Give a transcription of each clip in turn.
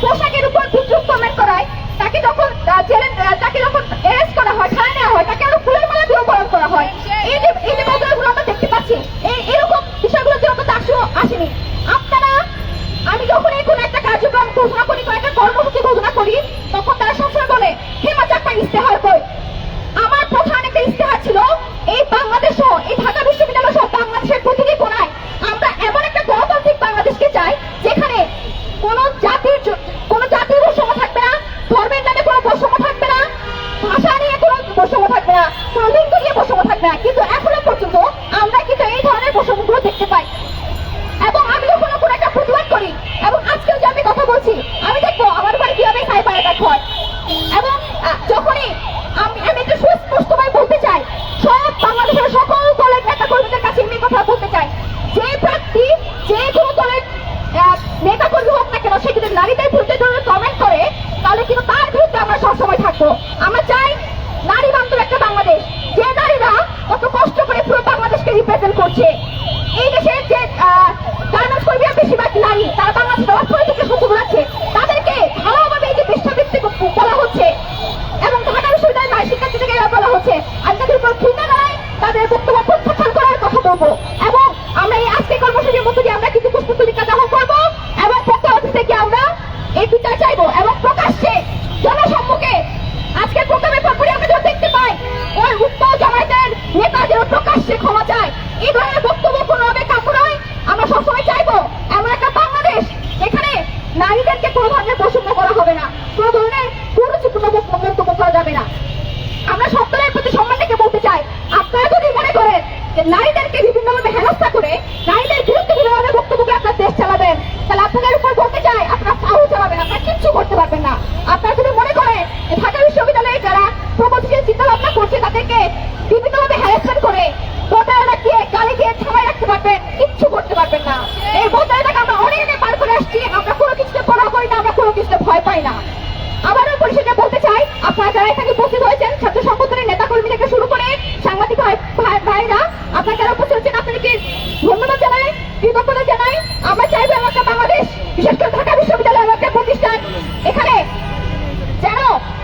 পোশাকের উপর বিদ্রুপ কমেন্ট করায়, তাকে যখন তাকে যখন অ্যারেস্ট করা হয়, থানায় নেওয়া হয়, তাকে আরো ফুলের মালা দিয়ে বরণ করা হয়। এই যে ঘটনাগুলো আমরা দেখতে পাচ্ছি, এরকম বিষয়গুলোর জন্য ডাকসু আসেনি। আপনারা, আমি যখন এই কোনো একটা কার্যক্রম ঘোষণা করি, কোনো একটা কর্মসূচি ঘোষণা করি, তখন তারা সবসময় বলে হেমা চাকমা ইস্তেহার কই। আমার প্রধান একটা ইস্তেহার ছিল, এই বাংলাদেশ সহ, এই ঢাকা বিশ্ববিদ্যালয় সহ বাংলাদেশের প্রতিটি কোণায় আমরা এমন একটা গণতান্ত্রিক বাংলাদেশকে চাই, যেখানে কোনো জাতির বৈষম্য থাকবে না, ধর্মের নামে কোনো বৈষম্য থাকবে না, ভাষা নিয়ে কোনো বৈষম্য থাকবে না, কোনো লিঙ্গ নিয়ে বৈষম্য থাকবে না। কিন্তু এখনো পর্যন্ত আমরা কিন্তু এই ধরনের বৈষম্যগুলো দেখতে পাই। এবং আমি যখন কোনো একটা প্রতিবাদ করি, এবং আজকেও যে আমি কথা বলছি, আমি দেখবো আমার বাড়ি কিভাবে সাইবার অ্যাটাক হয়। এবং যখনই আমি একটু সুস্পষ্টভাবে বলতে চাই, সব বাংলাদেশের সকল দলের নেতা কর্মীদের কাছে আমি কথা বলতে চাই, যে প্রার্থী যে কোনো দলের নেতা কর্মী হোক না কেন, সে যদি নারীদের বিরুদ্ধে কমেন্ট করে, তাহলে কিন্তু তার বিরুদ্ধে আমরা সবসময় থাকবো। আমরা চাই নারী বান্ধব একটা বাংলাদেশ, যে নারীরা কত কষ্ট করে পুরো বাংলাদেশকে রিপ্রেজেন্ট করছে। এই দেশের যে গার্মেন্টস কর্মীরা বেশিরভাগ নারী, তারা বাংলাদেশের অর্থনীতিকে সচল রাখছে, তাদেরকে ভালোভাবে এই যে বেশ্যাবৃত্তি বলা হচ্ছে এবং ঢাকা বিশ্ববিদ্যালয়ের নারী শিক্ষার্থীদেরকে বলা হচ্ছে, আমি তাদের উপর ঘৃণা জানাই, তাদের বক্তব্য প্রত্যাখ্যান করার কথা বলবো। এবং আমরা এই আজকের কর্মসূচির মধ্যে দিয়ে আমরা কিছু পুষ্পতলিকা দাহ করবো এবং পক্ষাবধি থেকে আমরা এই বিচার চাইবো। এবং প্রকাশ্যে জনসম্মুখে আজকের প্রোগ্রামের পরপরই আমরা যেন দেখতে পাই ওই উত্তর জামায়াতের নেতা যেন প্রকাশ্যে ক্ষমা চায়। এই ধরনের বক্তব্য কোনোভাবে কাম্য নয়। আমরা সবসময় চাইবো এমন একটা বাংলাদেশ যেখানে নারীদেরকে কোনো ধরনের বৈষম্য করা হবে না, কোনো ধরনের কুরুচিপূর্ণ মন্তব্য করা যাবে না। আমরা সব দলের প্রতি সম্মান রেখে বলতে চাই, আপনারা যদি মনে করেন যে নারীদেরকে বিভিন্নভাবে হেনস্থা করে, নারীদের বিরুদ্ধে বিভিন্নভাবে বক্তব্য করে আপনার দেশ চালাবেন, তাহলে আপনাদের উপর বলতে চাই আপনারা সাহস চালাবেন, আপনারা কিচ্ছু করতে পারবেন না। আপনারা যদি মনে করেন ঢাকা বিশ্ববিদ্যালয়ে যারা প্রগতিশীল চিন্তা ভাবনা করছে, তাদেরকে বিভিন্নভাবে হ্যারাসমেন্ট করে প্রতারণা দিয়ে গালি দিয়ে থামায় রাখতে পারবেন, কিচ্ছু করতে পারবেন না। এই প্রতারণাকে আমরা অনেক আগে পার করে আসছি, আমরা কোনো কিছুতে পড়া করি না, আমরা কোনো কিছুতে ভয় পাই না। আবারও পরিষদে বলতে চাই, আপনারা যারা এখানে উপস্থিত হয়েছেন, ছাত্র সংগঠনের নেতা কর্মী থেকে শুরু করে সাংবাদিক ভাইরা, আপনারা যারা উপস্থিত হচ্ছেন, আপনাদেরকে ধন্যবাদ জানাই, কৃতজ্ঞতা জানাই। আমরা চাইবো এমন একটা বাংলাদেশ, বিশেষ করে ঢাকা বিশ্ববিদ্যালয় এমন একটা প্রতিষ্ঠান, এখানে যেন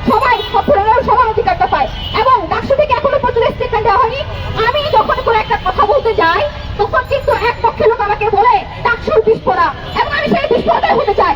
সবাই সব ধরনের সমান অধিকারটা পায়। এবং ডাকসু থেকে এখনো পর্যন্ত স্টেটমেন্ট দেওয়া হয়নি। আমি যখন কোনো একটা কথা বলতে যাই, তখন কিন্তু এক পক্ষের লোক আমাকে বলে ডাকসুর বিস্ফোরা, এবং আমি সেই বিস্ফোরণাই হতে চাই।